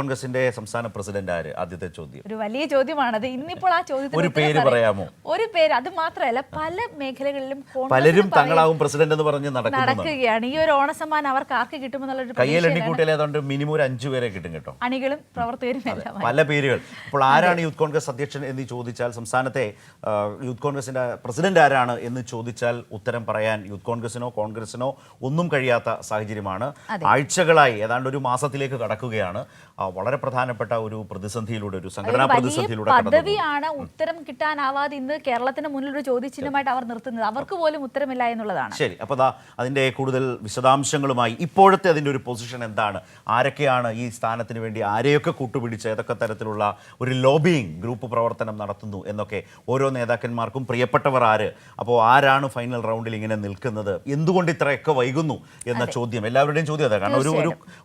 കോൺഗ്രസിന്റെ സംസ്ഥാന പ്രസിഡന്റ് ആര്? ആദ്യത്തെ ചോദ്യം ഒരു വലിയ ചോദ്യമാണത്. ഇന്നിപ്പോൾ ആ ചോദ്യത്തിന് ഒരു പേര് പറയാമോ? ഒരു പേര്, അത് മാത്രമല്ല പല മേഖലകളിലും പലരും തങ്ങളാവും പ്രസിഡന്റ് എന്ന് പറഞ്ഞ് നടക്കുകയാണ്. ഈ ഒരു ഓണസമ്മാനം അവർക്ക് ആർക്ക് കിട്ടുമെന്നുള്ളൊരു കയ്യിൽ എണ്ണിക്കൂട്ടിയാൽ അതുകൊണ്ട് മിനിമം ഒരു 5 പേരെ കിട്ടും കേട്ടോ. അണികളും പ്രവർത്തകരും പല പേരുകൾ. അപ്പോൾ ആരാണ് യൂത്ത് കോൺഗ്രസ് അധ്യക്ഷൻ എന്ന് ചോദിച്ചാൽ, സംസ്ഥാനത്തെ യൂത്ത് കോൺഗ്രസിന്റെ പ്രസിഡന്റ് ആരാണ് എന്ന് ചോദിച്ചാൽ ഉത്തരം പറയാൻ യൂത്ത് കോൺഗ്രസിനോ കോൺഗ്രസിനോ ഒന്നും കഴിയാത്ത സാഹചര്യമാണ്. ആഴ്ചകളായി ഏതാണ്ട് ഒരു മാസത്തിലേക്ക് കടക്കുകയാണ്. വളരെ പ്രധാനപ്പെട്ട ഒരു പ്രതിസന്ധിയിലൂടെ, ഒരു സംഘടനാ പ്രതിസന്ധിയിലൂടെ പദവിയാണ് ഉത്തരം കിട്ടാനാവാതെ ഇന്ന് കേരളത്തിന് മുന്നിൽ ഒരു ചോദ്യചിഹ്നമായിട്ട് അവർ നിർത്തുന്നത്. അവർക്ക് പോലും ഉത്തരമില്ല എന്നുള്ളതാണ്. ശരി, അപ്പോൾ അതിന്റെ കൂടുതൽ വിശദാംശങ്ങളുമായി ഇപ്പോഴത്തെ അതിന്റെ ഒരു പൊസിഷൻ എന്താണ്, ആരൊക്കെയാണ് ഈ സ്ഥാനത്തിന് വേണ്ടി ആരെയൊക്കെ കൂട്ടുപിടിച്ച് ഏതൊക്കെ തരത്തിലുള്ള ഒരു ലോബിയിങ് ഗ്രൂപ്പ് പ്രവർത്തനം നടത്തുന്നു എന്നൊക്കെ ഓരോ നേതാക്കന്മാർക്കും പ്രിയപ്പെട്ടവർ ആര്, അപ്പോൾ ആരാണ് ഫൈനൽ റൗണ്ടിൽ ഇങ്ങനെ നിൽക്കുന്നത്, എന്തുകൊണ്ട് ഇത്രയൊക്കെ വൈകുന്നു എന്ന ചോദ്യം എല്ലാവരുടെയും ചോദ്യം അതാണ്. കാരണം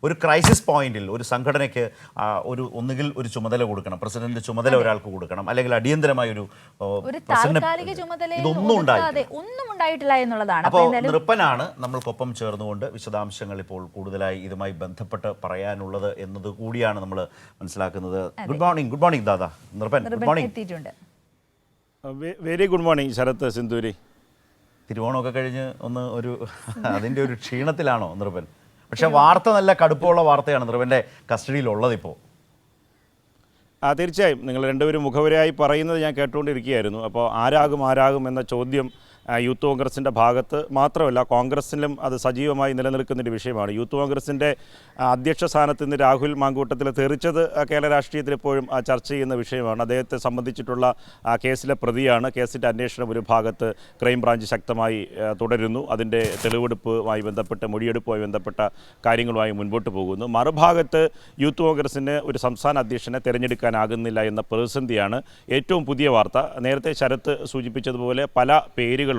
ഒരു ക്രൈസിസ് പോയിന്റിൽ ഒരു സംഘടനയ്ക്ക് ഒന്നുകിൽ ഒരു ചുമതല കൊടുക്കണം, പ്രസിഡന്റ് ചുമതല ഒരാൾക്ക് കൊടുക്കണം, അല്ലെങ്കിൽ അടിയന്തരമായ ഇതൊന്നും ഉണ്ടായിട്ടില്ല എന്നുള്ളതാണ്. അപ്പോൾ നൃപ്പനാണ് നമ്മൾക്കൊപ്പം ചേർന്നുകൊണ്ട് വിശദാംശങ്ങൾ ഇപ്പോൾ കൂടുതലായി ഇതുമായി ബന്ധപ്പെട്ട് പറയാനുള്ളത് എന്നത് കൂടിയാണ് നമ്മൾ മനസ്സിലാക്കുന്നത്. ഗുഡ് മോർണിംഗ് ദാദാ നൃപ്പൻ. Good morning. Very good morning Sharath സിന്ദൂരി. തിരുവോണമൊക്കെ കഴിഞ്ഞ് അതിൻ്റെ ഒരു ക്ഷീണത്തിലാണോ നൃപ്പൻ? പക്ഷെ വാർത്ത നല്ല കടുപ്പമുള്ള വാർത്തയാണ് നൃപ്പൻ്റെ കസ്റ്റഡിയിലുള്ളത് ഇപ്പോൾ. തീർച്ചയായും നിങ്ങൾ രണ്ടുപേരും മുഖവരയായി പറയുന്നത് ഞാൻ കേട്ടുകൊണ്ടിരിക്കുകയായിരുന്നു. അപ്പോൾ ആരാകും എന്ന ചോദ്യം യൂത്ത് കോൺഗ്രസിൻ്റെ ഭാഗത്ത് മാത്രമല്ല കോൺഗ്രസിലും അത് സജീവമായി നിലനിൽക്കുന്നൊരു വിഷയമാണ്. യൂത്ത് കോൺഗ്രസിൻ്റെ അധ്യക്ഷ സ്ഥാനത്ത് നിന്ന് രാഹുൽ മാങ്കൂട്ടത്തിൽ തെറിച്ചത് കേരള രാഷ്ട്രീയത്തിൽ എപ്പോഴും ചർച്ച ചെയ്യുന്ന വിഷയമാണ്. അദ്ദേഹത്തെ സംബന്ധിച്ചിട്ടുള്ള കേസിലെ പ്രതിയാണ്. കേസിൻ്റെ അന്വേഷണം ഒരു ഭാഗത്ത് ക്രൈംബ്രാഞ്ച് ശക്തമായി തുടരുന്നു. അതിൻ്റെ തെളിവെടുപ്പുമായി ബന്ധപ്പെട്ട് മൊഴിയെടുപ്പുമായി ബന്ധപ്പെട്ട കാര്യങ്ങളുമായി മുൻപോട്ട് പോകുന്നു. മറുഭാഗത്ത് യൂത്ത് കോൺഗ്രസിന് ഒരു സംസ്ഥാന അധ്യക്ഷനെ തിരഞ്ഞെടുക്കാനാകുന്നില്ല എന്ന പ്രതിസന്ധിയാണ് ഏറ്റവും പുതിയ വാർത്ത. നേരത്തെ ശരത്ത് സൂചിപ്പിച്ചതുപോലെ പല പേരുകളുണ്ട്.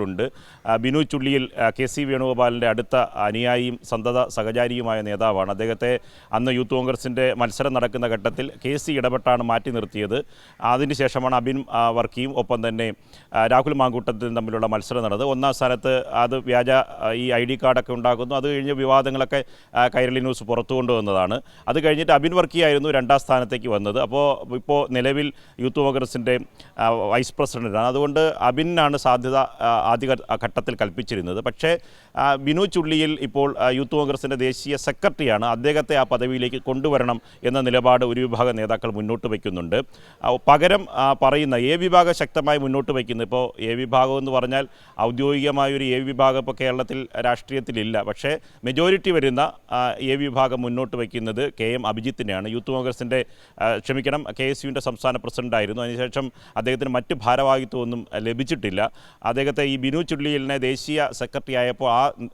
ബിനു ചുള്ളിയിൽ കെ സി വേണുഗോപാലിൻ്റെ അടുത്ത അനുയായിയും സന്തത സഹചാരിയുമായ നേതാവാണ്. അദ്ദേഹത്തെ അന്ന് യൂത്ത് കോൺഗ്രസിൻ്റെ മത്സരം നടക്കുന്ന ഘട്ടത്തിൽ കെ സി ഇടപെട്ടാണ് മാറ്റി നിർത്തിയത്. അതിനുശേഷമാണ് അബിൻ വർക്കിയും ഒപ്പം തന്നെ രാഹുൽ മാങ്കൂട്ടത്തിലും തമ്മിലുള്ള മത്സരം നടന്നത്. ഒന്നാം സ്ഥാനത്ത് അത് വ്യാജ ഈ ID കാർഡൊക്കെ ഉണ്ടാക്കുന്നു. അത് കഴിഞ്ഞ് വിവാദങ്ങളൊക്കെ കൈരളി ന്യൂസ് പുറത്തു കൊണ്ടുവന്നതാണ്. അത് കഴിഞ്ഞിട്ട് അബിൻ വർക്കിയായിരുന്നു രണ്ടാം സ്ഥാനത്തേക്ക് വന്നത്. ഇപ്പോൾ നിലവിൽ യൂത്ത് കോൺഗ്രസിൻ്റെ വൈസ് പ്രസിഡന്റാണ്. അതുകൊണ്ട് അബിനാണ് സാധ്യത ആദ്യ ഘട്ടത്തിൽ കൽപ്പിച്ചിരുന്നത്. പക്ഷേ ബിനു ചുള്ളിയിൽ ഇപ്പോൾ യൂത്ത് കോൺഗ്രസിൻ്റെ ദേശീയ സെക്രട്ടറിയാണ്. അദ്ദേഹത്തെ ആ പദവിയിലേക്ക് കൊണ്ടുവരണം എന്ന നിലപാട് ഒരു വിഭാഗം നേതാക്കൾ മുന്നോട്ട് വയ്ക്കുന്നുണ്ട്. പകരം പറയുന്ന എ വിഭാഗം ശക്തമായി മുന്നോട്ട് വയ്ക്കുന്നു. ഇപ്പോൾ എ വിഭാഗം എന്ന് പറഞ്ഞാൽ ഔദ്യോഗികമായൊരു എ വിഭാഗം ഇപ്പോൾ കേരളത്തിൽ രാഷ്ട്രീയത്തിലില്ല. പക്ഷേ മെജോറിറ്റി വരുന്ന എ വിഭാഗം മുന്നോട്ട് വയ്ക്കുന്നത് KM അഭിജിത്തിനെയാണ്. യൂത്ത് കോൺഗ്രസിൻ്റെ KSUവിൻ്റെ സംസ്ഥാന പ്രസിഡൻ്റായിരുന്നു. അതിനുശേഷം അദ്ദേഹത്തിന് മറ്റ് ഭാരവാഹിത്വമൊന്നും ലഭിച്ചിട്ടില്ല. അദ്ദേഹത്തെ ഈ ബിനു ചുള്ളിയലിനെ ദേശീയ സെക്രട്ടറി ആയപ്പോൾ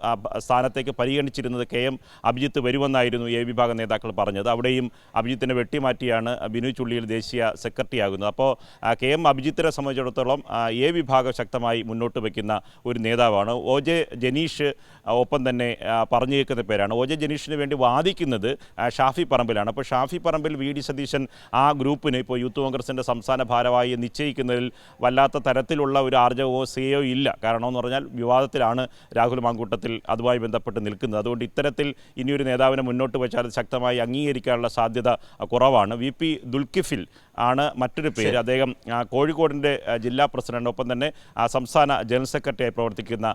ആ സ്ഥാനത്തേക്ക് പരിഗണിച്ചിരുന്നത് KM അഭിജിത്ത് വരുമെന്നായിരുന്നു എ വിഭാഗം നേതാക്കൾ പറഞ്ഞത്. അവിടെയും അഭിജിത്തിനെ വെട്ടിമാറ്റിയാണ് ബിനു ചുള്ളിയിൽ ദേശീയ സെക്രട്ടറി ആകുന്നത്. അപ്പോൾ KM അഭിജിത്തിനെ സംബന്ധിച്ചിടത്തോളം എ വിഭാഗം ശക്തമായി മുന്നോട്ട് വയ്ക്കുന്ന ഒരു നേതാവാണ്. OJ ജനീഷ് ഒപ്പം തന്നെ പറഞ്ഞു കേൾക്കുന്ന പേരാണ്. OJ ജനീഷിന് വേണ്ടി വാദിക്കുന്നത് ഷാഫി പറമ്പിലാണ്. അപ്പോൾ ഷാഫി പറമ്പിൽ VD സതീശൻ ആ ഗ്രൂപ്പിന് ഇപ്പോൾ യൂത്ത് കോൺഗ്രസിൻ്റെ സംസ്ഥാന ഭാരവാഹിയെ നിശ്ചയിക്കുന്നതിൽ വല്ലാത്ത തരത്തിലുള്ള ഒരു ആർജവമോ സേയോ ഇല്ല. കാരണം എന്ന് പറഞ്ഞാൽ വിവാദത്തിലാണ് രാഹുൽ മാങ്കൂട്ടത്തിൽ അതുമായി ബന്ധപ്പെട്ട് നിൽക്കുന്നത്. അതുകൊണ്ട് ഇത്തരത്തിൽ ഇനിയൊരു നേതാവിനെ മുന്നോട്ട് വെച്ചാൽ ശക്തമായി അംഗീകരിക്കാനുള്ള സാധ്യത കുറവാണ്. VP ദുൽക്കിഫിൽ ആണ് മറ്റൊരു പേര്. അദ്ദേഹം കോഴിക്കോടിൻ്റെ ജില്ലാ പ്രസിഡന്റ് ഒപ്പം തന്നെ സംസ്ഥാന ജനറൽ സെക്രട്ടറിയായി പ്രവർത്തിക്കുന്ന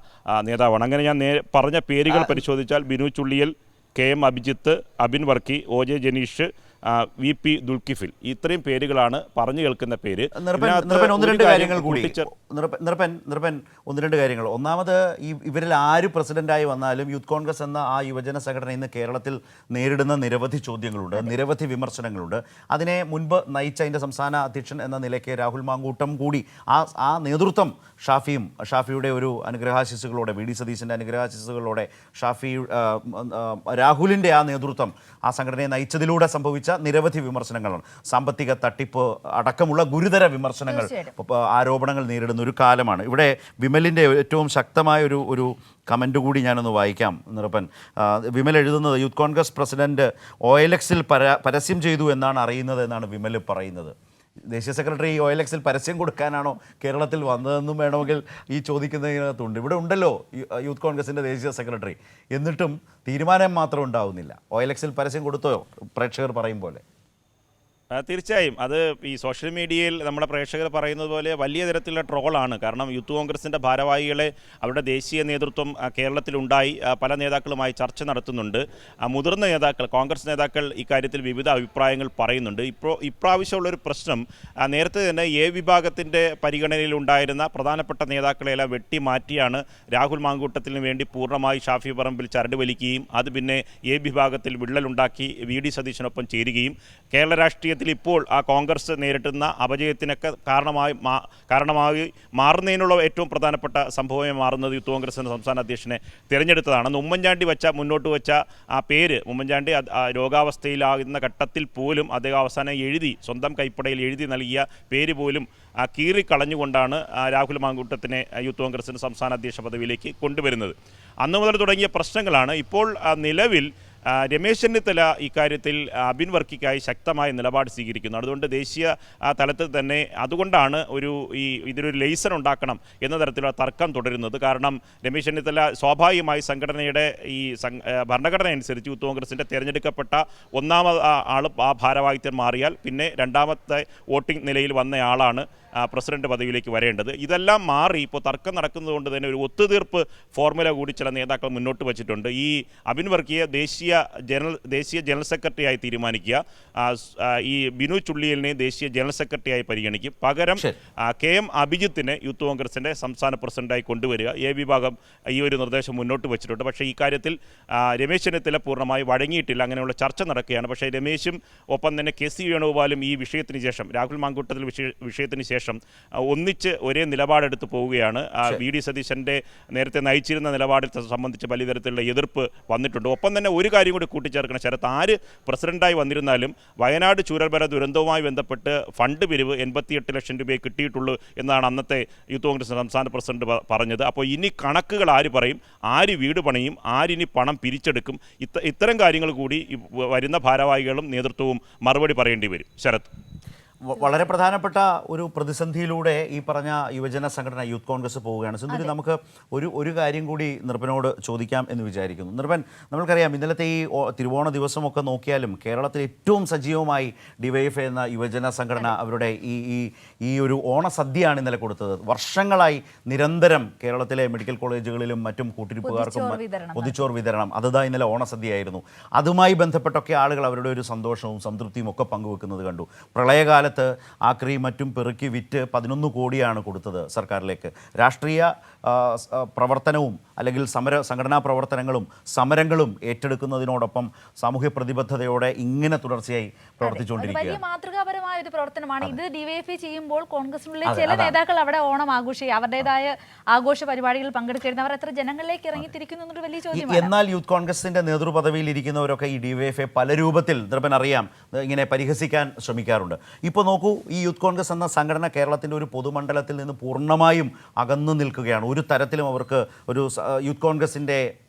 നേതാവാണ്. അങ്ങനെ ഞാൻ പറഞ്ഞ പേരുകൾ പരിശോധിച്ചാൽ Binu ചുള്ളിയൽ, KM Abhijith, Abin Varkey, OJ Janeesh, VP Dulkifil, ഇത്രയും പേരുകളാണ് പറഞ്ഞു കേൾക്കുന്ന പേര്. ഒന്ന് രണ്ട് കാര്യങ്ങൾ. ഒന്നാമത് ഇവരിൽ ആര് പ്രസിഡന്റായി വന്നാലും യൂത്ത് കോൺഗ്രസ് എന്ന ആ യുവജന സംഘടന ഇന്ന് കേരളത്തിൽ നേരിടുന്ന നിരവധി ചോദ്യങ്ങളുണ്ട്, നിരവധി വിമർശനങ്ങളുണ്ട്. അതിനെ മുൻപ് നയിച്ച അതിൻ്റെ സംസ്ഥാന അധ്യക്ഷൻ എന്ന നിലയ്ക്ക് രാഹുൽ മാങ്കൂട്ടം കൂടി ആ നേതൃത്വം ഷാഫിയുടെ ഒരു അനുഗ്രഹാശിസുകളോടെ, VD സതീശൻ്റെ അനുഗ്രഹാശിസുകളോടെ രാഹുലിൻ്റെ ആ നേതൃത്വം ആ സംഘടനയെ നയിച്ചതിലൂടെ സംഭവിച്ച നിരവധി വിമർശനങ്ങളാണ്. സാമ്പത്തിക തട്ടിപ്പ് അടക്കമുള്ള ഗുരുതര വിമർശനങ്ങൾ, ആരോപണങ്ങൾ നേരിടുന്ന ഒരു കാലമാണ്. ഇവിടെ വിമലിൻ്റെ ഏറ്റവും ശക്തമായ ഒരു കമൻറ്റ് കൂടി ഞാനൊന്ന് വായിക്കാം നൃപ്പൻ. വിമൽ എഴുതുന്നത്, യൂത്ത് കോൺഗ്രസ് പ്രസിഡന്റ് OLXൽ പരസ്യം ചെയ്തു എന്നാണ് അറിയുന്നത് എന്നാണ് വിമൽ പറയുന്നത്. ദേശീയ സെക്രട്ടറി OLXൽ പരസ്യം കൊടുക്കാനാണോ കേരളത്തിൽ വന്നതെന്നും വേണമെങ്കിൽ ഈ ചോദിക്കുന്നതിനകത്തുണ്ട്. ഇവിടെ ഉണ്ടല്ലോ യൂത്ത് കോൺഗ്രസിൻ്റെ ദേശീയ സെക്രട്ടറി, എന്നിട്ടും തീരുമാനം മാത്രം ഉണ്ടാവുന്നില്ല. OLXൽ പരസ്യം കൊടുത്തോ പ്രേക്ഷകർ പറയും പോലെ? തീർച്ചയായും അത് ഈ സോഷ്യൽ മീഡിയയിൽ നമ്മുടെ പ്രേക്ഷകർ പറയുന്നത് പോലെ വലിയ തരത്തിലുള്ള ട്രോളാണ്. കാരണം യൂത്ത് കോൺഗ്രസിൻ്റെ ഭാരവാഹികളെ അവരുടെ ദേശീയ നേതൃത്വം കേരളത്തിലുണ്ടായി പല നേതാക്കളുമായി ചർച്ച നടത്തുന്നുണ്ട്. മുതിർന്ന നേതാക്കൾ, കോൺഗ്രസ് നേതാക്കൾ ഇക്കാര്യത്തിൽ വിവിധ അഭിപ്രായങ്ങൾ പറയുന്നുണ്ട്. ഇപ്രാവശ്യമുള്ളൊരു പ്രശ്നം, നേരത്തെ തന്നെ എ വിഭാഗത്തിൻ്റെ പരിഗണനയിലുണ്ടായിരുന്ന പ്രധാനപ്പെട്ട നേതാക്കളെല്ലാം വെട്ടിമാറ്റിയാണ് രാഹുൽ മാങ്കൂട്ടത്തിന് വേണ്ടി പൂർണ്ണമായി ഷാഫി പറമ്പിൽ ചരട് വലിക്കുകയും അത് പിന്നെ എ വിഭാഗത്തിൽ വിള്ളലുണ്ടാക്കി വി ഡി സതീശനൊപ്പം ചേരുകയും കേരള രാഷ്ട്രീയത്തിൽ ഇപ്പോൾ ആ കോൺഗ്രസ് നേരിട്ടുന്ന അപജയത്തിനൊക്കെ കാരണമായി മാറുന്നതിനുള്ള ഏറ്റവും പ്രധാനപ്പെട്ട സംഭവമായി മാറുന്നത് യൂത്ത് കോൺഗ്രസിൻ്റെ സംസ്ഥാന അധ്യക്ഷനെ തിരഞ്ഞെടുത്തതാണ്. ഉമ്മൻചാണ്ടി മുന്നോട്ട് വെച്ച ആ പേര്, ഉമ്മൻചാണ്ടി രോഗാവസ്ഥയിലാകുന്ന ഘട്ടത്തിൽ പോലും അദ്ദേഹം അവസാനം സ്വന്തം കൈപ്പടയിൽ എഴുതി നൽകിയ പേര് പോലും കീറിക്കളഞ്ഞുകൊണ്ടാണ് രാഹുൽ മാങ്കൂട്ടത്തിനെ യൂത്ത് കോൺഗ്രസിൻ്റെ സംസ്ഥാന അധ്യക്ഷ പദവിയിലേക്ക് കൊണ്ടുവരുന്നത്. അന്നു മുതൽ തുടങ്ങിയ പ്രശ്നങ്ങളാണ് ഇപ്പോൾ നിലവിൽ രമേശ് ചെന്നിത്തല ഇക്കാര്യത്തിൽ അബിൻ വർക്കിക്കായി ശക്തമായ നിലപാട് സ്വീകരിക്കുന്നു. അതുകൊണ്ട് ദേശീയ തലത്തിൽ തന്നെ അതുകൊണ്ടാണ് ഇതിനൊരു ലൈസൻ ഉണ്ടാക്കണം എന്ന തരത്തിലുള്ള തർക്കം തുടരുന്നത്. കാരണം രമേശ് ചെന്നിത്തല സ്വാഭാവികമായി സംഘടനയുടെ ഭരണഘടന അനുസരിച്ച് യൂത്ത് കോൺഗ്രസിൻ്റെ തിരഞ്ഞെടുക്കപ്പെട്ട ഒന്നാമത് ആൾ ആ ഭാരവാഹിത്യം മാറിയാൽ പിന്നെ രണ്ടാമത്തെ വോട്ടിംഗ് നിലയിൽ വന്നയാളാണ് പ്രസിഡന്റ് പദവിയിലേക്ക് വരേണ്ടത്. ഇതെല്ലാം മാറി ഇപ്പോൾ തർക്കം നടക്കുന്നതുകൊണ്ട് തന്നെ ഒരു ഒത്തുതീർപ്പ് ഫോർമുല കൂടി ചില നേതാക്കൾ മുന്നോട്ട് വച്ചിട്ടുണ്ട്. ഈ അബിൻ വർക്കിയെ ദേശീയ ജനറൽ സെക്രട്ടറിയായി തീരുമാനിക്കുക, ഈ ബിനു ചുള്ളിയലിനെ ദേശീയ ജനറൽ സെക്രട്ടറിയായി പരിഗണിക്കും, പകരം കെ എം അഭിജിത്തിനെ യൂത്ത് കോൺഗ്രസിൻ്റെ സംസ്ഥാന പ്രസിഡന്റായി കൊണ്ടുവരിക. എ വിഭാഗം ഈ ഒരു നിർദ്ദേശം മുന്നോട്ട് വെച്ചിട്ടുണ്ട്. പക്ഷേ ഈ കാര്യത്തിൽ രമേശ് ചെന്നിത്തല പൂർണ്ണമായി വഴങ്ങിയിട്ടില്ല. അങ്ങനെയുള്ള ചർച്ച നടക്കുകയാണ്. പക്ഷേ രമേശും ഒപ്പം തന്നെ കെ സി വേണുഗോപാലും ഈ വിഷയത്തിന് ശേഷം, രാഹുൽ മാങ്കൂട്ടത്തിൽ വിഷയത്തിന് ശേഷം ഒന്നിച്ച് ഒരേ നിലപാടെടുത്ത് പോവുകയാണ്. വി ഡി സതീശൻ്റെ നേരത്തെ നയിച്ചിരുന്ന നിലപാടിൽ സംബന്ധിച്ച് വലിയ തരത്തിലുള്ള എതിർപ്പ് വന്നിട്ടുണ്ട്. ഒപ്പം തന്നെ ഒരു കാര്യം കൂടി കൂട്ടിച്ചേർക്കണം, ശരത്ത്, ആര് പ്രസിഡന്റായി വന്നിരുന്നാലും വയനാട് ചൂരൽമല ദുരന്തവുമായി ബന്ധപ്പെട്ട് ഫണ്ട് പിരിവ് 88 ലക്ഷം രൂപയെ കിട്ടിയിട്ടുള്ളൂ എന്നാണ് അന്നത്തെ യൂത്ത് കോൺഗ്രസ് സംസ്ഥാന പ്രസിഡന്റ് പറഞ്ഞത്. അപ്പോൾ ഇനി കണക്കുകൾ ആര് പറയും, ആര് വീട് പണിയും, ആരിനി പണം പിരിച്ചെടുക്കും, ഇത്തരം കാര്യങ്ങൾ കൂടി വരുന്ന ഭാരവാഹികളും നേതൃത്വവും മറുപടി പറയേണ്ടി വരും. ശരത്ത്, വളരെ പ്രധാനപ്പെട്ട ഒരു പ്രതിസന്ധിയിലൂടെ ഈ പറഞ്ഞ യുവജന സംഘടന യൂത്ത് കോൺഗ്രസ് പോവുകയാണ്. സുന്ദരി, നമുക്ക് ഒരു കാര്യം കൂടി നിർഭനോട് ചോദിക്കാം എന്ന് വിചാരിക്കുന്നു. നിർഭൻ, നമ്മൾക്കറിയാം ഇന്നലത്തെ ഈ തിരുവോണ ദിവസമൊക്കെ നോക്കിയാലും കേരളത്തിൽ ഏറ്റവും സജീവമായി ഡിവൈഎഫ്ഐ എന്ന യുവജന സംഘടന അവരുടെ ഈ ഒരു ഓണസദ്യയാണ് ഇന്നലെ കൊടുത്തത്. വർഷങ്ങളായി നിരന്തരം കേരളത്തിലെ മെഡിക്കൽ കോളേജുകളിലും മറ്റും കൂട്ടിരിപ്പുകാർക്കും പൊതിച്ചോറ് വിതരണം, അതുതാ ഇന്നലെ ഓണസദ്യയായിരുന്നു. അതുമായി ബന്ധപ്പെട്ടൊക്കെ ആളുകൾ അവരുടെ ഒരു സന്തോഷവും സംതൃപ്തിയും ഒക്കെ പങ്കുവെക്കുന്നത് കണ്ടു. പ്രളയകാലം ആക്രിയും മറ്റും പെറുക്കി വിറ്റ് 11 കോടിയാണ് കൊടുത്തത് സർക്കാരിലേക്ക്. രാഷ്ട്രീയ പ്രവർത്തനവും അല്ലെങ്കിൽ സംഘടനാ പ്രവർത്തനങ്ങളും സമരങ്ങളും ഏറ്റെടുക്കുന്നതിനോടൊപ്പം സാമൂഹ്യ പ്രതിബദ്ധതയോടെ ഇങ്ങനെ തുടർച്ചയായി പ്രവർത്തിച്ചുകൊണ്ടിരിക്കുകയാണ്. വലിയ മാതൃകാപരമായ ഒരു പ്രവർത്തനമാണ് ഇത്. ഡിവൈഎഫ്ഐ ചെയ്യുമ്പോൾ കോൺഗ്രസിനുള്ളിൽ ചില നേതാക്കൾ അവിടെ ഓണം ആഘോഷിക്കുക, അവരുടേതായ ആഘോഷ പരിപാടികളിൽ പങ്കെടുക്കുന്നവർ എത്ര ജനങ്ങളിലേക്ക് ഇറങ്ങിത്തിരിക്കുന്നു എന്നൊരു വലിയ ചോദ്യമാണ്. എന്നാൽ യൂത്ത് കോൺഗ്രസിന്റെ നേതൃപദവിയിൽ ഇരിക്കുന്നവരൊക്കെ ഈ ഡിവൈഎഫ്ഐ പല രൂപത്തിൽ നിർഭൻ അറിയാം ഇങ്ങനെ പരിഹസിക്കാൻ ശ്രമിക്കാറുണ്ട്. ഇപ്പോൾ നോക്കൂ, ഈ യൂത്ത് കോൺഗ്രസ് എന്ന സംഘടന കേരളത്തിൻ്റെ ഒരു പൊതുമണ്ഡലത്തിൽ നിന്ന് പൂർണ്ണമായും അകന്നു നിൽക്കുകയാണ്. ഒരു തരത്തിലും അവർക്ക് ഒരു യൂത്ത് കോൺഗ്രസിൻ്റെ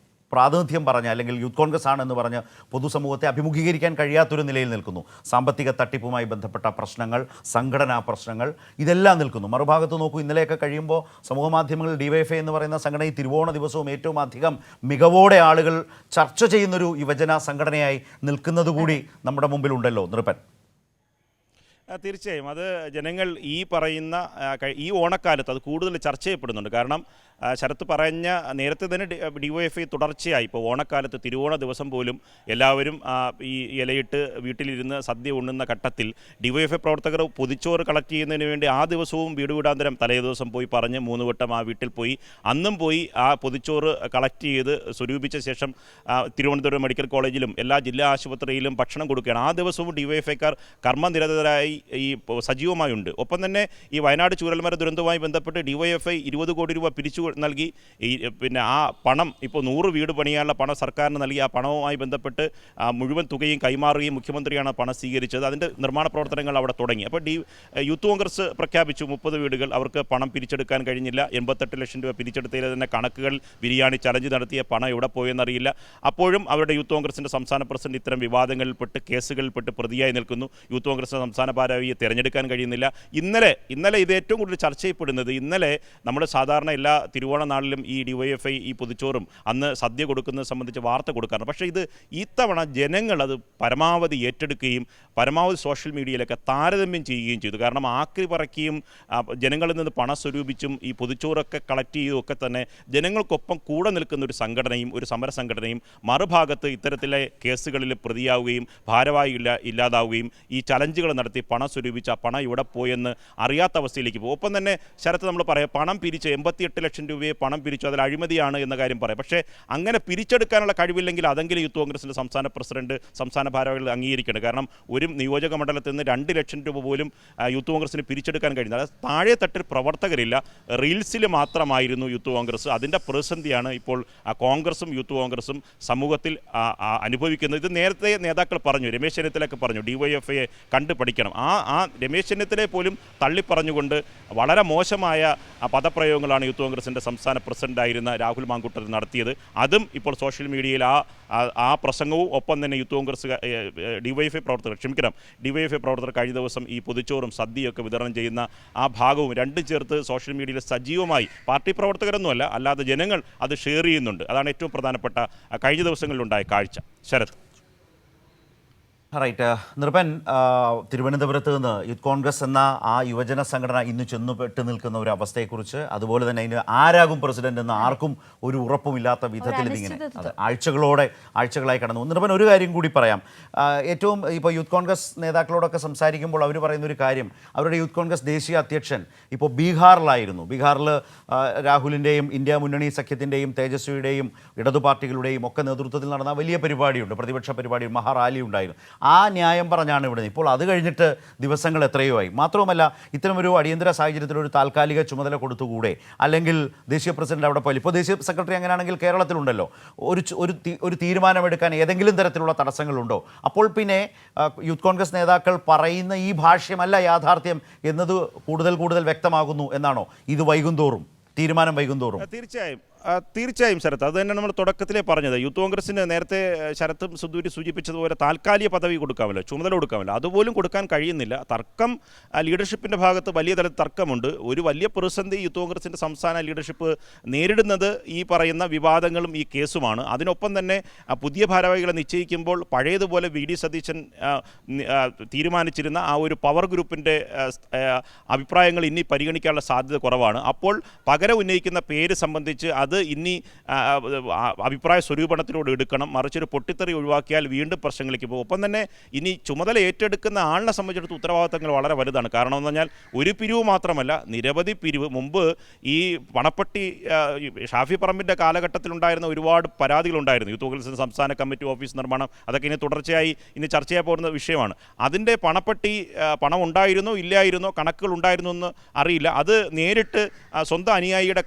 പ്രാതിനിധ്യം പറഞ്ഞ അല്ലെങ്കിൽ യൂത്ത് കോൺഗ്രസ് ആണെന്ന് പറഞ്ഞ് പൊതുസമൂഹത്തെ അഭിമുഖീകരിക്കാൻ കഴിയാത്തൊരു നിലയിൽ നിൽക്കുന്നു. സാമ്പത്തിക തട്ടിപ്പുമായി ബന്ധപ്പെട്ട പ്രശ്നങ്ങൾ, സംഘടനാ പ്രശ്നങ്ങൾ, ഇതെല്ലാം നിൽക്കുന്നു. മറുഭാഗത്ത് നോക്കൂ, ഇന്നലെയൊക്കെ കഴിയുമ്പോൾ സമൂഹമാധ്യമങ്ങളിൽ ഡിവൈഎഫ്ഐ എന്ന് പറയുന്ന സംഘടന ഈ തിരുവോണ ദിവസവും ഏറ്റവും അധികം മികവോടെ ആളുകൾ ചർച്ച ചെയ്യുന്നൊരു യുവജന സംഘടനയായി നിൽക്കുന്നത് കൂടി നമ്മുടെ മുമ്പിലുണ്ടല്ലോ നിർഭൻ. തീർച്ചയായും അത് ജനങ്ങൾ ഈ പറയുന്ന ഈ ഓണക്കാലത്ത് അത് കൂടുതൽ ചർച്ച ചെയ്യപ്പെടുന്നുണ്ട്. കാരണം ശരത്ത് പറഞ്ഞ നേരത്തെ തന്നെ ഡിവൈഎഫ്ഐ തുടർച്ചയായി ഇപ്പോൾ ഓണക്കാലത്ത് തിരുവോണ ദിവസം പോലും എല്ലാവരും ഈ ഇലയിട്ട് വീട്ടിലിരുന്ന് സദ്യ ഉണ്ണുന്ന ഘട്ടത്തിൽ ഡിവൈഎഫ്ഐ പ്രവർത്തകർ പൊതിച്ചോറ് കളക്ട് ചെയ്യുന്നതിന് വേണ്ടി ആ ദിവസവും വീട് വീടാന്തരം തലേ ദിവസം പോയി പറഞ്ഞ് 3 വട്ടം ആ വീട്ടിൽ പോയി അന്നും പോയി ആ പൊതിച്ചോറ് കളക്ട് ചെയ്ത് സ്വരൂപിച്ച ശേഷം തിരുവനന്തപുരം മെഡിക്കൽ കോളേജിലും എല്ലാ ജില്ലാ ആശുപത്രിയിലും ഭക്ഷണം കൊടുക്കുകയാണ്. ആ ദിവസവും ഡിവൈഎഫ്ഐക്കാർ കർമ്മനിരതരായി ഈ സജീവമായുണ്ട്. ഒപ്പം തന്നെ ഈ വയനാട് ചൂരൽമല ദുരന്തവുമായി ബന്ധപ്പെട്ട് ഡിവൈഎഫ്ഐ 20 കോടി രൂപ പിരിച്ചു നൽകി. പിന്നെ ആ പണം ഇപ്പോൾ 100 വീട് പണിയാനുള്ള പണം സർക്കാരിന് നൽകി. ആ പണവുമായി ബന്ധപ്പെട്ട് മുഴുവൻ തുകയും കൈമാറുകയും മുഖ്യമന്ത്രിയാണ് പണം സ്വീകരിച്ചത്. അതിൻ്റെ നിർമ്മാണ പ്രവർത്തനങ്ങൾ അവിടെ തുടങ്ങി. അപ്പോൾ യൂത്ത് കോൺഗ്രസ് പ്രഖ്യാപിച്ചു 30 വീടുകൾ അവർക്ക് പണം പിരിച്ചെടുക്കാൻ കഴിഞ്ഞില്ല. 88 ലക്ഷം രൂപ പിരിച്ചെടുത്തതിൽ തന്നെ കണക്കുകൾ ബിരിയാണി ചലഞ്ച് നടത്തിയ പണം എവിടെ പോയെന്നറിയില്ല. അപ്പോഴും അവരുടെ യൂത്ത് കോൺഗ്രസിൻ്റെ സംസ്ഥാന പ്രസിഡന്റ് ഇത്തരം വിവാദങ്ങളിൽപ്പെട്ട് കേസുകളിൽപ്പെട്ട് പ്രതിയായി നിൽക്കുന്നു. യൂത്ത് കോൺഗ്രസിൻ്റെ സംസ്ഥാന ഭാരവാഹിയെ തിരഞ്ഞെടുക്കാൻ കഴിയുന്നില്ല. ഇന്നലെ ഇത് ഏറ്റവും കൂടുതൽ ചർച്ച ചെയ്യപ്പെടുന്നത്, ഇന്നലെ നമ്മൾ സാധാരണ എല്ലാ തിരുവോണ നാളിലും ഈ DYFI ഈ പൊതിച്ചോറും അന്ന് സദ്യ കൊടുക്കുന്നത് സംബന്ധിച്ച് വാർത്ത കൊടുക്കാറുണ്ട്. പക്ഷേ ഇത് ഇത്തവണ ജനങ്ങൾ അത് പരമാവധി ഏറ്റെടുക്കുകയും പരമാവധി സോഷ്യൽ മീഡിയയിലൊക്കെ താരതമ്യം ചെയ്യുകയും ചെയ്തു. കാരണം ആക്രി പറക്കിയും ജനങ്ങളിൽ നിന്ന് പണം സ്വരൂപിച്ചും ഈ പൊതിച്ചോറൊക്കെ കളക്ട് ചെയ്തും ഒക്കെ തന്നെ ജനങ്ങൾക്കൊപ്പം കൂടെ നിൽക്കുന്ന ഒരു സംഘടനയും ഒരു സമര സംഘടനയും മറുഭാഗത്ത് ഇത്തരത്തിലെ കേസുകളിൽ പ്രതിയാവുകയും ഭാരവാഹി ഇല്ലാതാവുകയും ഈ ചലഞ്ചുകൾ നടത്തി പണം സ്വരൂപിച്ച് ആ പണം ഇവിടെ പോയെന്ന് അറിയാത്ത അവസ്ഥയിലേക്ക് പോകും. ഒപ്പം തന്നെ ശരത്ത് നമ്മൾ പറയാം, പണം പിരിച്ച് 88 ലക്ഷം രൂപയെ പണം പിരിച്ചു, അതിൽ അഴിമതിയാണ് എന്ന കാര്യം പറയാം. പക്ഷേ അങ്ങനെ പിരിച്ചെടുക്കാനുള്ള കഴിവില്ലെങ്കിൽ അതെങ്കിലും യൂത്ത് കോൺഗ്രസിൻ്റെ സംസ്ഥാന പ്രസിഡന്റ്, സംസ്ഥാന ഭാരവാഹികൾ അംഗീകരിക്കണം. കാരണം ഒരു നിയോജക മണ്ഡലത്തിൽ നിന്ന് 2 ലക്ഷം രൂപ പോലും യൂത്ത് കോൺഗ്രസിന് പിരിച്ചെടുക്കാൻ കഴിയുന്നത്. അത് താഴെ തട്ടിൽ പ്രവർത്തകരില്ല, റീൽസിൽ മാത്രമായിരുന്നു യൂത്ത് കോൺഗ്രസ്. അതിൻ്റെ പ്രതിസന്ധിയാണ് ഇപ്പോൾ കോൺഗ്രസും യൂത്ത് കോൺഗ്രസും സമൂഹത്തിൽ അനുഭവിക്കുന്നത്. ഇത് നേരത്തെ നേതാക്കൾ പറഞ്ഞു, രമേശ് ചെന്നിത്തലയൊക്കെ പറഞ്ഞു DYFIയെ കണ്ടു പഠിക്കണം. ആ രമേശ് ചെന്നിത്തലയെ പോലും തള്ളിപ്പറഞ്ഞുകൊണ്ട് വളരെ മോശമായ പദപ്രയോഗങ്ങളാണ് യൂത്ത് കോൺഗ്രസിൻ്റെ സംസ്ഥാന പ്രസിഡന്റായിരുന്ന രാഹുൽ മാങ്കൂട്ടത്തിൽ നടത്തിയത്. അതും ഇപ്പോൾ സോഷ്യൽ മീഡിയയിൽ ആ പ്രസംഗവും ഒപ്പം തന്നെ യൂത്ത് കോൺഗ്രസ് DYFI പ്രവർത്തകർ കഴിഞ്ഞ ദിവസം ഈ പൊതിച്ചോറും സദ്യയൊക്കെ വിതരണം ചെയ്യുന്ന ആ ഭാഗവും രണ്ടും ചേർത്ത് സോഷ്യൽ മീഡിയയിൽ സജീവമായി പാർട്ടി പ്രവർത്തകരൊന്നുമല്ല, അല്ലാതെ ജനങ്ങൾ അത് ഷെയർ ചെയ്യുന്നുണ്ട്. അതാണ് ഏറ്റവും പ്രധാനപ്പെട്ട കഴിഞ്ഞ ദിവസങ്ങളിലുണ്ടായ കാഴ്ച. ശരത്. റൈറ്റ്. നൃപൻ, തിരുവനന്തപുരത്ത് നിന്ന് യൂത്ത് കോൺഗ്രസ് എന്ന ആ യുവജന സംഘടന ഇന്ന് ചെന്നുപെട്ട് നിൽക്കുന്ന ഒരു അവസ്ഥയെക്കുറിച്ച്, അതുപോലെ തന്നെ അതിന് ആരാകും പ്രസിഡന്റ് എന്ന് ആർക്കും ഒരു ഉറപ്പുമില്ലാത്ത വിധത്തിൽ ഇതിങ്ങനെ ആഴ്ചകളായി കടന്നു. നൃപൻ, ഒരു കാര്യം കൂടി പറയാം. ഏറ്റവും ഇപ്പോൾ യൂത്ത് കോൺഗ്രസ് നേതാക്കളോടൊക്കെ സംസാരിക്കുമ്പോൾ അവർ പറയുന്നൊരു കാര്യം, അവരുടെ യൂത്ത് കോൺഗ്രസ് ദേശീയ അധ്യക്ഷൻ ഇപ്പോൾ ബീഹാറിലായിരുന്നു. ബീഹാറിൽ രാഹുലിൻ്റെയും ഇന്ത്യ മുന്നണി സഖ്യത്തിൻ്റെയും തേജസ്വിയുടെയും ഇടതു പാർട്ടികളുടെയും ഒക്കെ നേതൃത്വത്തിൽ നടന്ന വലിയ പരിപാടിയുണ്ട്, പ്രതിപക്ഷ പരിപാടി, മഹാറാലി ഉണ്ടായിരുന്നു. ആ ന്യായം പറഞ്ഞാണ് ഇവിടെ. ഇപ്പോൾ അത് കഴിഞ്ഞിട്ട് ദിവസങ്ങൾ എത്രയോ ആയി. മാത്രവുമല്ല, ഇത്തരമൊരു അടിയന്തര സാഹചര്യത്തിൽ ഒരു താൽക്കാലിക ചുമതല കൊടുത്തുകൂടെ? അല്ലെങ്കിൽ ദേശീയ പ്രസിഡന്റ് അവിടെ പോയി, ഇപ്പോൾ ദേശീയ സെക്രട്ടറി അങ്ങനെയാണെങ്കിൽ കേരളത്തിലുണ്ടല്ലോ, ഒരു തീരുമാനമെടുക്കാൻ ഏതെങ്കിലും തരത്തിലുള്ള തടസ്സങ്ങളുണ്ടോ? അപ്പോൾ പിന്നെ യൂത്ത് കോൺഗ്രസ് നേതാക്കൾ പറയുന്ന ഈ ഭാഷ്യമല്ല യാഥാർത്ഥ്യം എന്നത് കൂടുതൽ വ്യക്തമാകുന്നു എന്നാണോ? ഇത് വൈകുന്തോറും, തീരുമാനം വൈകുന്തോറും? തീർച്ചയായും ശരത്ത്, അത് തന്നെ നമ്മൾ തുടക്കത്തിലേ പറഞ്ഞത്. യൂത്ത് കോൺഗ്രസിന് നേരത്തെ ശരത്തും സുധൂരി സൂചിപ്പിച്ചതുപോലെ താൽക്കാലിക പദവി കൊടുക്കാമല്ലോ, ചുമതല കൊടുക്കാമല്ലോ, അതുപോലും കൊടുക്കാൻ കഴിയുന്നില്ല. തർക്കം ലീഡർഷിപ്പിൻ്റെ ഭാഗത്ത് വലിയ തരത്തിൽ തർക്കമുണ്ട്. ഒരു വലിയ പ്രതിസന്ധി യൂത്ത് കോൺഗ്രസിൻ്റെ സംസ്ഥാന ലീഡർഷിപ്പ് നേരിടുന്നത് ഈ പറയുന്ന വിവാദങ്ങളും ഈ കേസുമാണ്. അതിനൊപ്പം തന്നെ പുതിയ ഭാരവാഹികളെ നിശ്ചയിക്കുമ്പോൾ പഴയതുപോലെ VD സതീശൻ തീരുമാനിച്ചിരുന്ന ആ ഒരു പവർ ഗ്രൂപ്പിൻ്റെ അഭിപ്രായങ്ങൾ ഇനി പരിഗണിക്കാനുള്ള സാധ്യത കുറവാണ്. അപ്പോൾ പകരം ഉന്നയിക്കുന്ന പേര് സംബന്ധിച്ച് അത് ഇനി അഭിപ്രായ സ്വരൂപണത്തിലൂടെ എടുക്കണം. മറിച്ചൊരു പൊട്ടിത്തെറി ഒഴിവാക്കിയാൽ വീണ്ടും പ്രശ്നങ്ങളിലേക്ക് പോകും. ഒപ്പം തന്നെ ഇനി ചുമതല ഏറ്റെടുക്കുന്ന ആളിനെ സംബന്ധിച്ചിടത്ത് ഉത്തരവാദിത്തങ്ങൾ വളരെ വലുതാണ്. കാരണം എന്ന് പറഞ്ഞാൽ ഒരു പിരിവ് മാത്രമല്ല, നിരവധി പിരിവ്. മുമ്പ് ഈ പണപ്പെട്ടി ഷാഫി പറമ്പിൻ്റെ കാലഘട്ടത്തിലുണ്ടായിരുന്ന ഒരുപാട് പരാതികളുണ്ടായിരുന്നു. യൂത്ത് കോൺഗ്രസിൻ്റെ സംസ്ഥാന കമ്മിറ്റി ഓഫീസ് നിർമ്മാണം, അതൊക്കെ ഇനി തുടർച്ചയായി ചർച്ച ചെയ്യാൻ പോകുന്ന വിഷയമാണ്. അതിൻ്റെ പണപ്പെട്ടി പണം ഉണ്ടായിരുന്നോ ഇല്ലായിരുന്നോ, കണക്കുകൾ ഉണ്ടായിരുന്നു എന്ന് അറിയില്ല. അത് നേരിട്ട് സ്വന്തം അനുയായിയുടെ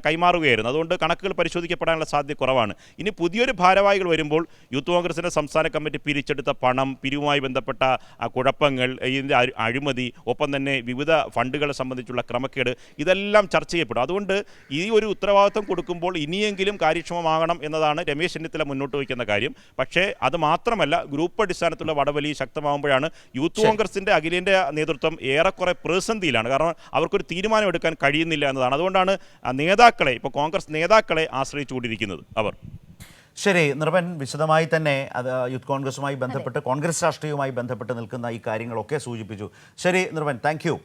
കൈമാറുകയായിരുന്നു. അതുകൊണ്ട് കണക്കുകൾ പരിശോധിക്കപ്പെടാനുള്ള സാധ്യത കുറവാണ്. ഇനി പുതിയൊരു ഭാരവാഹികൾ വരുമ്പോൾ യൂത്ത് കോൺഗ്രസിൻ്റെ സംസ്ഥാന കമ്മിറ്റി പിരിച്ചെടുത്ത പണം, പിരിവുമായി ബന്ധപ്പെട്ട കുഴപ്പങ്ങൾ, ഇതിൻ്റെ അഴിമതി, ഒപ്പം തന്നെ വിവിധ ഫണ്ടുകളെ സംബന്ധിച്ചുള്ള ക്രമക്കേട്, ഇതെല്ലാം ചർച്ച ചെയ്യപ്പെടും. അതുകൊണ്ട് ഈ ഒരു ഉത്തരവാദിത്വം കൊടുക്കുമ്പോൾ ഇനിയെങ്കിലും കാര്യക്ഷമമാകണം എന്നതാണ് രമേശ് ചെന്നിത്തല മുന്നോട്ട് വയ്ക്കുന്ന കാര്യം. പക്ഷേ അത് മാത്രമല്ല, ഗ്രൂപ്പ് അടിസ്ഥാനത്തിലുള്ള വടവലി ശക്തമാകുമ്പോഴാണ് യൂത്ത് കോൺഗ്രസിൻ്റെ അഖിലേന്ത്യാ നേതൃത്വം ഏറെക്കുറെ പ്രതിസന്ധിയിലാണ്. കാരണം അവർക്കൊരു തീരുമാനം എടുക്കാൻ കഴിയുന്നില്ല എന്നതാണ്. അതുകൊണ്ടാണ് നേതാക്കളെ, ഇപ്പോൾ കോൺഗ്രസ് നേതാക്കളെ ആശ്രയിച്ചുകൊണ്ടിരിക്കുന്നത് അവർ. ശരി നൃപൻ, വിശദമായി തന്നെ അത് യൂത്ത് കോൺഗ്രസുമായി ബന്ധപ്പെട്ട്, കോൺഗ്രസ് രാഷ്ട്രീയവുമായി ബന്ധപ്പെട്ട് നിൽക്കുന്ന ഈ കാര്യങ്ങളൊക്കെ സൂചിപ്പിച്ചു. ശരി നൃപൻ, താങ്ക് യു.